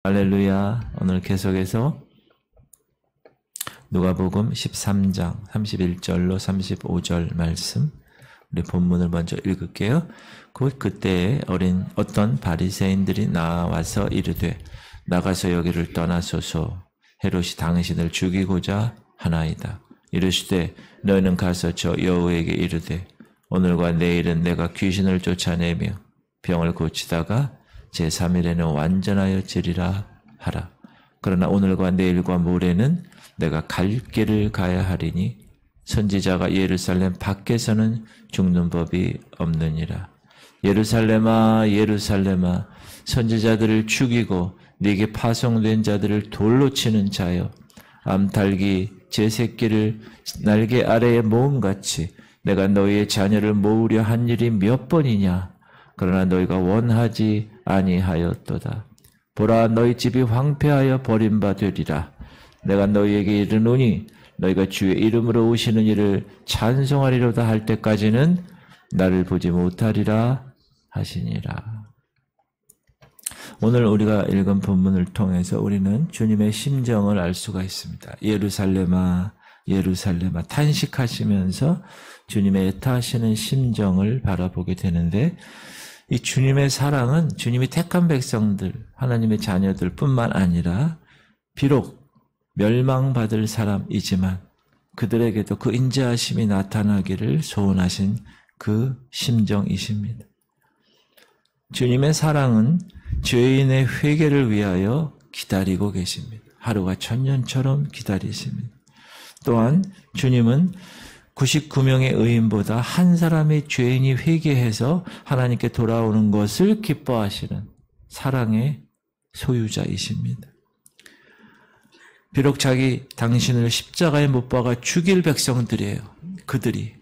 할렐루야. 오늘 계속해서 누가복음 13장 31절로 35절 말씀, 우리 본문을 먼저 읽을게요. 곧 그때에 어떤 바리새인들이 나와서 이르되 나가서 여기를 떠나소서. 헤롯이 당신을 죽이고자 하나이다. 이르시되 너희는 가서 저 여우에게 이르되 오늘과 내일은 내가 귀신을 쫓아내며 병을 고치다가 제3일에는 완전하여 지리라 하라. 그러나 오늘과 내일과 모레는 내가 갈 길을 가야 하리니 선지자가 예루살렘 밖에서는 죽는 법이 없느니라. 예루살렘아 예루살렘아 선지자들을 죽이고 네게 파송된 자들을 돌로 치는 자여, 암탉이 제 새끼를 날개 아래에 모음같이 내가 너희의 자녀를 모으려 한 일이 몇 번이냐. 그러나 너희가 원하지 아니하였도다. 보라, 너희 집이 황폐하여 버림바 되리라. 내가 너희에게 이르노니 너희가 주의 이름으로 오시는 이를 찬송하리로다 할 때까지는 나를 보지 못하리라 하시니라. 오늘 우리가 읽은 본문을 통해서 우리는 주님의 심정을 알 수가 있습니다. 예루살렘아 예루살렘아 탄식하시면서 주님의 애타하시는 심정을 바라보게 되는데, 이 주님의 사랑은 주님이 택한 백성들, 하나님의 자녀들 뿐만 아니라 비록 멸망받을 사람이지만 그들에게도 그 인자하심이 나타나기를 소원하신 그 심정이십니다. 주님의 사랑은 죄인의 회개를 위하여 기다리고 계십니다. 하루가 천년처럼 기다리십니다. 또한 주님은 99명의 의인보다 한 사람의 죄인이 회개해서 하나님께 돌아오는 것을 기뻐하시는 사랑의 소유자이십니다. 비록 당신을 십자가에 못 박아 죽일 백성들이에요. 그들이.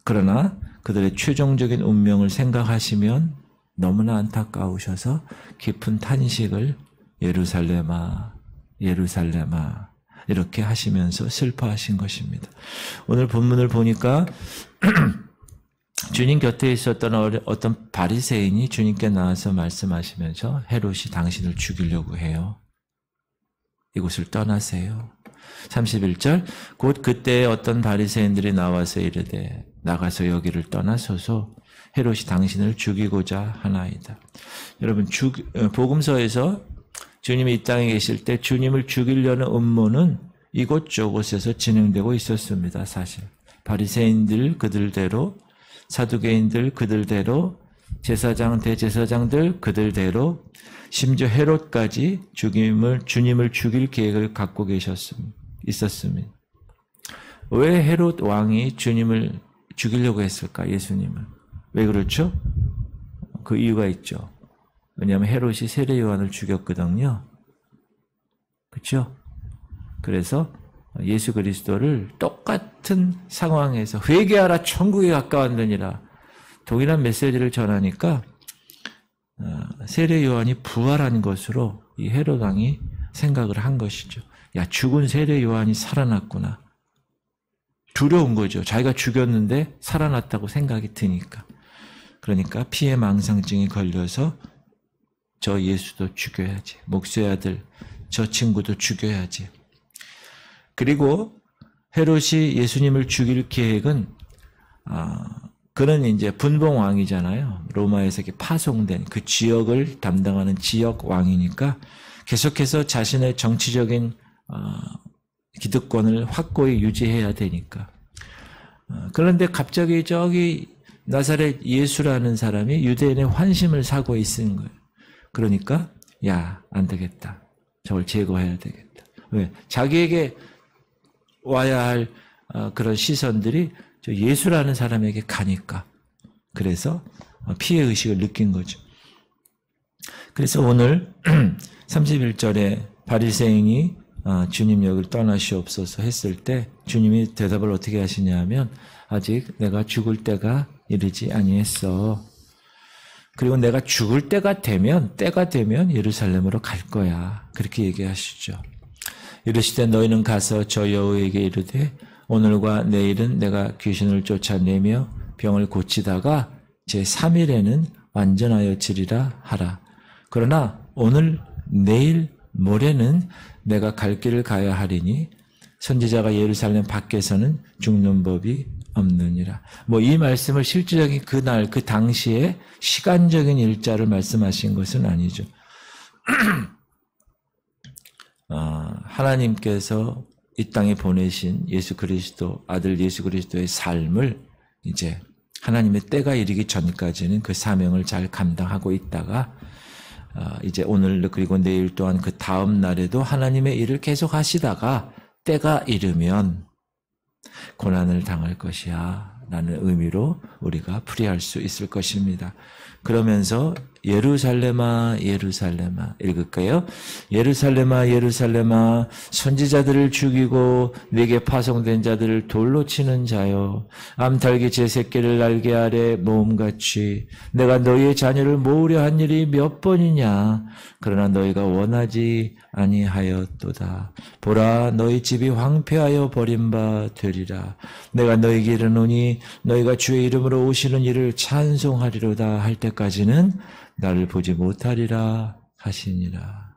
그러나 그들의 최종적인 운명을 생각하시면 너무나 안타까우셔서 깊은 탄식을 예루살렘아 예루살렘아 이렇게 하시면서 슬퍼하신 것입니다. 오늘 본문을 보니까 주님 곁에 있었던 어떤 바리새인이 주님께 나와서 말씀하시면서 헤롯이 당신을 죽이려고 해요. 이곳을 떠나세요. 31절 곧 그때에 어떤 바리새인들이 나와서 이르되 나가서 여기를 떠나소서. 헤롯이 당신을 죽이고자 하나이다. 여러분, 복음서에서 주님이 이 땅에 계실 때 주님을 죽이려는 음모는 이곳저곳에서 진행되고 있었습니다. 사실 바리새인들 그들대로, 사두개인들 그들대로, 제사장 대제사장들 그들대로, 심지어 헤롯까지 주님을 죽일 계획을 갖고 있었습니다. 왜 헤롯 왕이 주님을 죽이려고 했을까? 예수님을. 왜 그렇죠? 그 이유가 있죠. 왜냐하면 헤롯이 세례 요한을 죽였거든요. 그렇죠? 그래서 예수 그리스도를 똑같은 상황에서 회개하라 천국에 가까웠느니라 동일한 메시지를 전하니까 세례 요한이 부활한 것으로 이 헤롯 왕이 생각을 한 것이죠. 야, 죽은 세례 요한이 살아났구나. 두려운 거죠. 자기가 죽였는데 살아났다고 생각이 드니까. 그러니까 피해망상증이 걸려서 저 예수도 죽여야지. 목수의 아들 저 친구도 죽여야지. 그리고 헤롯이 예수님을 죽일 계획은 그는 이제 분봉왕이잖아요. 로마에서 이렇게 파송된 그 지역을 담당하는 지역 왕이니까 계속해서 자신의 정치적인 기득권을 확고히 유지해야 되니까. 그런데 갑자기 저기 나사렛 예수라는 사람이 유대인의 환심을 사고 있는 거예요. 그러니까 야, 안 되겠다. 저걸 제거해야 되겠다. 왜? 자기에게 와야 할 그런 시선들이 저 예수라는 사람에게 가니까. 그래서 피해의식을 느낀 거죠. 그래서 오늘 31절에 바리새인이 주님 여기를 떠나시옵소서 했을 때 주님이 대답을 어떻게 하시냐면 아직 내가 죽을 때가 이르지 아니했어. 그리고 내가 죽을 때가 되면 예루살렘으로 갈 거야. 그렇게 얘기하시죠. 이르시되 너희는 가서 저 여우에게 이르되 오늘과 내일은 내가 귀신을 쫓아내며 병을 고치다가 제3일에는 완전하여 지리라 하라. 그러나 오늘, 내일, 모레는 내가 갈 길을 가야 하리니 선지자가 예루살렘 밖에서는 죽는 법이 없느니라. 이 말씀을 실질적인 그날, 그 당시에 시간적인 일자를 말씀하신 것은 아니죠. 하나님께서 이 땅에 보내신 예수 그리스도, 아들 예수 그리스도의 삶을 이제 하나님의 때가 이르기 전까지는 그 사명을 잘 감당하고 있다가 이제 오늘 그리고 내일 또한 그 다음 날에도 하나님의 일을 계속 하시다가 때가 이르면 고난을 당할 것이야 라는 의미로 우리가 풀이할 수 있을 것입니다. 그러면서 예루살렘아 예루살렘아 읽을까요? 예루살렘아 예루살렘아 선지자들을 죽이고 내게 파송된 자들을 돌로 치는 자여 암탉이 제 새끼를 날개 아래 모음같이 내가 너희의 자녀를 모으려 한 일이 몇 번이냐 그러나 너희가 원하지 아니하였도다. 보라 너희 집이 황폐하여 버림바 되리라. 내가 너희에게 이르노니 너희가 주의 이름으로 오시는 이를 찬송하리로다 할 때까지는 나를 보지 못하리라 하시니라.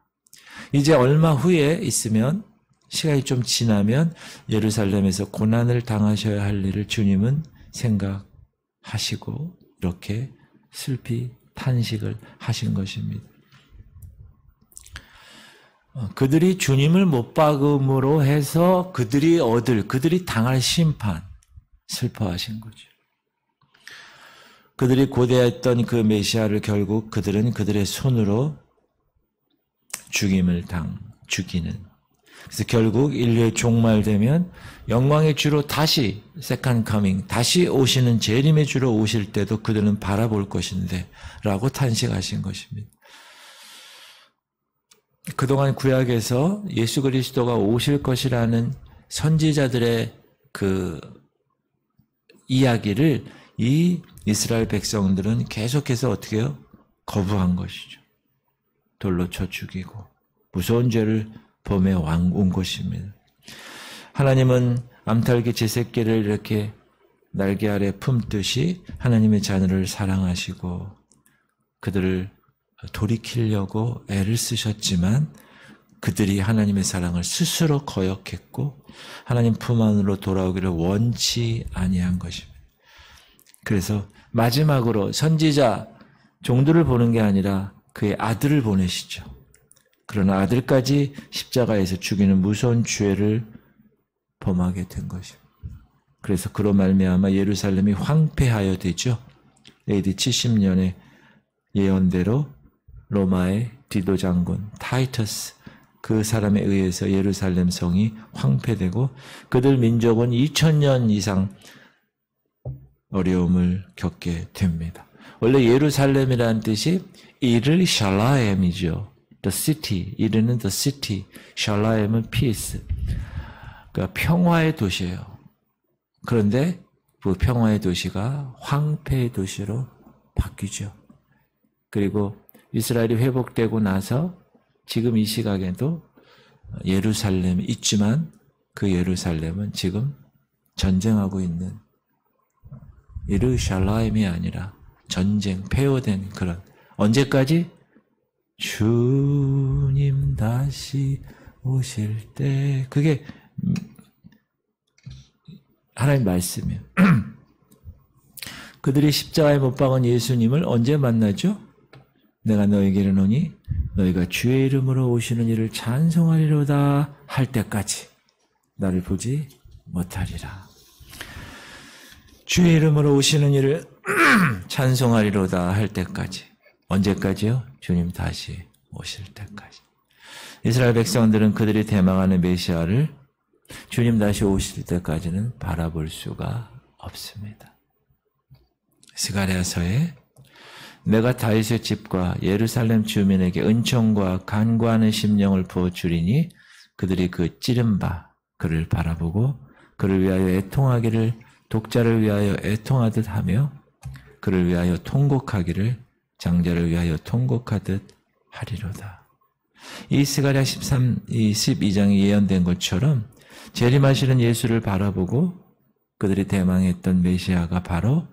이제 얼마 후에 있으면 시간이 좀 지나면 예루살렘에서 고난을 당하셔야 할 일을 주님은 생각하시고 이렇게 슬피 탄식을 하신 것입니다. 그들이 주님을 못 박음으로 해서 그들이 당할 심판 슬퍼하신 거죠. 그들이 고대했던 그 메시아를 결국 그들은 그들의 손으로 죽이는. 그래서 결국 인류의 종말되면 영광의 주로 다시 세컨드 커밍, 다시 오시는 재림의 주로 오실 때도 그들은 바라볼 것인데 라고 탄식하신 것입니다. 그동안 구약에서 예수 그리스도가 오실 것이라는 선지자들의 그 이야기를 이 이스라엘 백성들은 계속해서 어떻게 해요? 거부한 것이죠. 돌로 쳐 죽이고 무서운 죄를 범해 온 것입니다. 하나님은 암탉이 제 새끼를 이렇게 날개 아래 품듯이 하나님의 자녀를 사랑하시고 그들을 돌이키려고 애를 쓰셨지만 그들이 하나님의 사랑을 스스로 거역했고 하나님 품 안으로 돌아오기를 원치 아니한 것입니다. 그래서 마지막으로 선지자 종들을 보는 게 아니라 그의 아들을 보내시죠. 그러나 아들까지 십자가에서 죽이는 무서운 죄를 범하게 된 것입니다. 그래서 그로 말미암아 예루살렘이 황폐하여 되죠. AD 70년에 예언대로 로마의 디도 장군 타이터스 그 사람에 의해서 예루살렘 성이 황폐되고 그들 민족은 2000년 이상 어려움을 겪게 됩니다. 원래 예루살렘이라는 뜻이 이르샬라임이죠. The city, 이르는 the city, 샬라임은 peace. 그러니까 평화의 도시예요. 그런데 그 평화의 도시가 황폐의 도시로 바뀌죠. 그리고 이스라엘이 회복되고 나서 지금 이 시각에도 예루살렘이 있지만 그 예루살렘은 지금 전쟁하고 있는 예루살렘이 아니라 전쟁, 폐허된 그런 언제까지? 주님 다시 오실 때 그게 하나님 말씀이에요. 그들이 십자가에 못 박은 예수님을 언제 만나죠? 내가 너에게 이르노니 너희가 주의 이름으로 오시는 이를 찬송하리로다 할 때까지 나를 보지 못하리라. 주의 이름으로 오시는 이를 찬송하리로다 할 때까지. 언제까지요? 주님 다시 오실 때까지. 이스라엘 백성들은 그들이 대망하는 메시아를 주님 다시 오실 때까지는 바라볼 수가 없습니다. 스가랴서에 내가 다윗의 집과 예루살렘 주민에게 은총과 간구하는 심령을 부어주리니 그들이 그 찌른 바 그를 바라보고 그를 위하여 애통하기를 독자를 위하여 애통하듯 하며 그를 위하여 통곡하기를 장자를 위하여 통곡하듯 하리로다. 이 스가랴 12장에 예언된 것처럼 재림하시는 예수를 바라보고 그들이 대망했던 메시아가 바로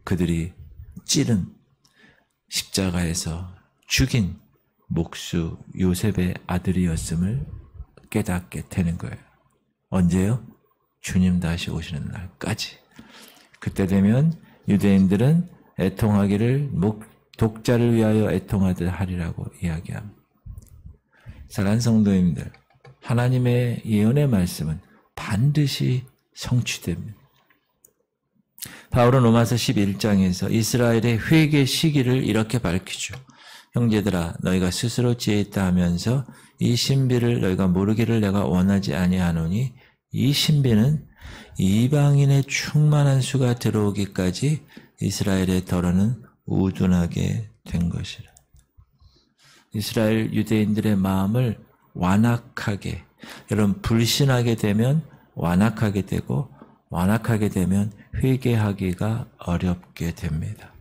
그들이 찌른 십자가에서 죽인 목수 요셉의 아들이었음을 깨닫게 되는 거예요. 언제요? 주님 다시 오시는 날까지. 그때 되면 유대인들은 애통하기를 독자를 위하여 애통하듯 하리라고 이야기합니다. 사랑하는 성도님들, 하나님의 예언의 말씀은 반드시 성취됩니다. 바울은 로마서 11장에서 이스라엘의 회개 시기를 이렇게 밝히죠. 형제들아 너희가 스스로 지혜 있다 하면서 이 신비를 너희가 모르기를 내가 원하지 아니하노니 이 신비는 이방인의 충만한 수가 들어오기까지 이스라엘의 더러는 우둔하게 된 것이라. 이스라엘 유대인들의 마음을 완악하게, 여러분 불신하게 되면 완악하게 되고 완악하게 되면 회개하기가 어렵게 됩니다.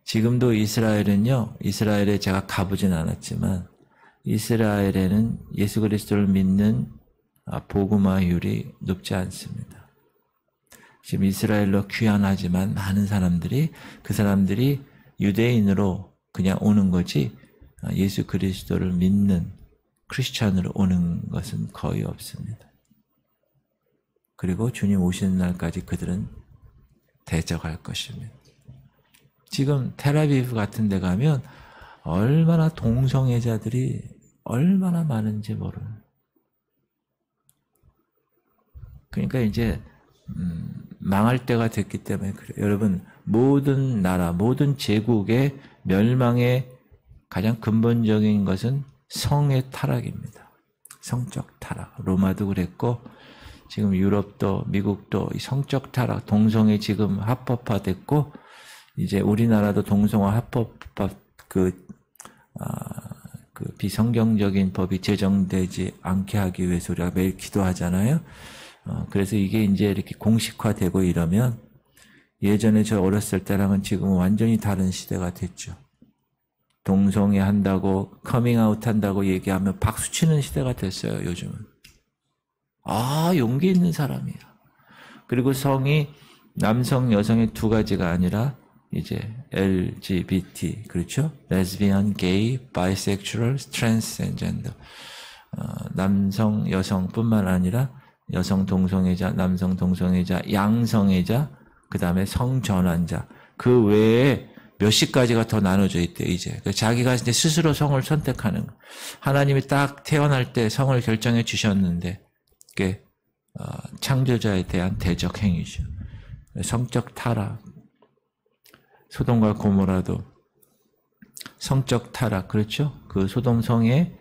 지금도 이스라엘은요, 이스라엘에 제가 가보진 않았지만 이스라엘에는 예수 그리스도를 믿는 복음화율이 높지 않습니다. 지금 이스라엘로 귀환하지만 많은 사람들이 그 사람들이 유대인으로 그냥 오는 거지 예수 그리스도를 믿는 크리스찬으로 오는 것은 거의 없습니다. 그리고 주님 오시는 날까지 그들은 대적할 것입니다. 지금 텔아비브 같은 데 가면 얼마나 동성애자들이 얼마나 많은지 모르는. 그러니까 이제 망할 때가 됐기 때문에 그래요. 여러분 모든 나라, 모든 제국의 멸망의 가장 근본적인 것은 성의 타락입니다. 성적 타락. 로마도 그랬고 지금 유럽도 미국도 성적 타락, 동성애 지금 합법화됐고 이제 우리나라도 동성화 합법화 그 비성경적인 법이 제정되지 않게 하기 위해서 우리가 매일 기도하잖아요. 그래서 이게 이제 이렇게 공식화되고 이러면 예전에 저 어렸을 때랑은 지금은 완전히 다른 시대가 됐죠. 동성애 한다고 커밍아웃 한다고 얘기하면 박수치는 시대가 됐어요. 요즘은. 용기 있는 사람이야. 그리고 성이 남성 여성의 두 가지가 아니라 이제 LGBT, 그렇죠? 레즈비언, 게이, 바이섹슈얼, 트랜스젠더. 남성 여성뿐만 아니라 여성 동성애자, 남성 동성애자, 양성애자, 그 다음에 성전환자. 그 외에 몇십 가지가 더 나눠져 있대요, 이제. 자기가 이제 스스로 성을 선택하는 거. 하나님이 딱 태어날 때 성을 결정해 주셨는데, 그게, 창조자에 대한 대적 행위죠. 성적 타락. 소돔과 고모라도 성적 타락, 그렇죠? 그 소돔성에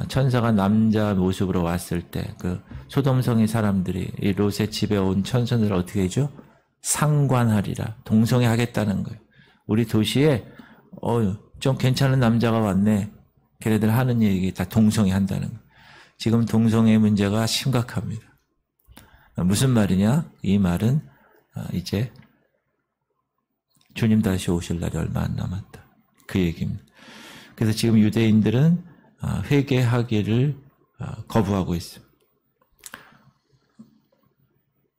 천사가 남자 모습으로 왔을 때 그 소돔성의 사람들이 이 롯의 집에 온 천사들을 어떻게 해줘? 상관하리라. 동성애 하겠다는 거예요. 우리 도시에 좀 괜찮은 남자가 왔네. 걔네들 하는 얘기 다 동성애 한다는 거예요. 지금 동성애 문제가 심각합니다. 무슨 말이냐? 이 말은 이제 주님 다시 오실 날이 얼마 안 남았다. 그 얘기입니다. 그래서 지금 유대인들은 회개하기를 거부하고 있습니다.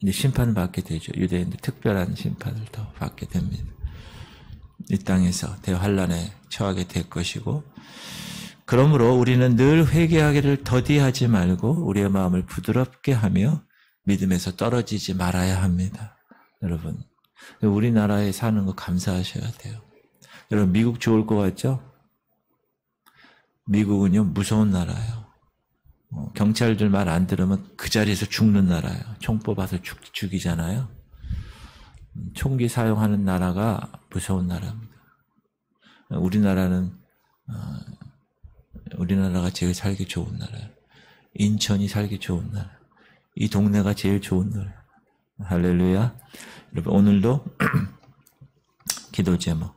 이제 심판을 받게 되죠. 유대인들 특별한 심판을 더 받게 됩니다. 이 땅에서 대환란에 처하게 될 것이고, 그러므로 우리는 늘 회개하기를 더디하지 말고 우리의 마음을 부드럽게 하며 믿음에서 떨어지지 말아야 합니다. 여러분, 우리나라에 사는 거 감사하셔야 돼요. 여러분, 미국 좋을 것 같죠? 미국은요, 무서운 나라예요. 경찰들 말 안 들으면 그 자리에서 죽는 나라예요. 총 뽑아서 죽이잖아요. 총기 사용하는 나라가 무서운 나라입니다. 우리나라가 제일 살기 좋은 나라예요. 인천이 살기 좋은 나라. 이 동네가 제일 좋은 나라예요. 할렐루야. 여러분, 오늘도 기도 제목.